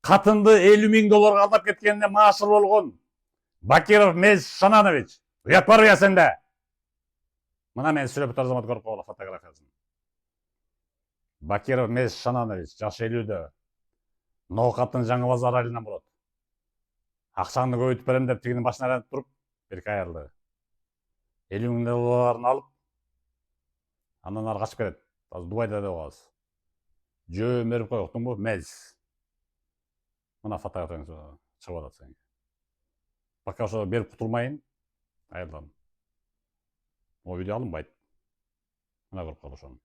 Қатынды 50 000 долларға алдап кеткенде maaşı болған Бакиров Мез Шананович. Ұят бар я сенде. Мына мен сөйлеп тұрар замат көріп қоғыла фотографиясын. Бакиров Мез Шананович, жаш 50-де. Ноқаттың жаңы базар айылынан болады. Ақшаңды көйтіп берем деп тегінің башына әленіп тұрып, берке айырылды. 50 000 долларын алып, андан ары қашып келеді. Азы Дубайда да оғаз. Жөн беріп қой, ұқтың бұл, Мез. Мына фотографияң шығып алады сен. Пока ошо беріп құтылмайын, айырылам. О видео алынбайды. Мына көріп қалды ошоны.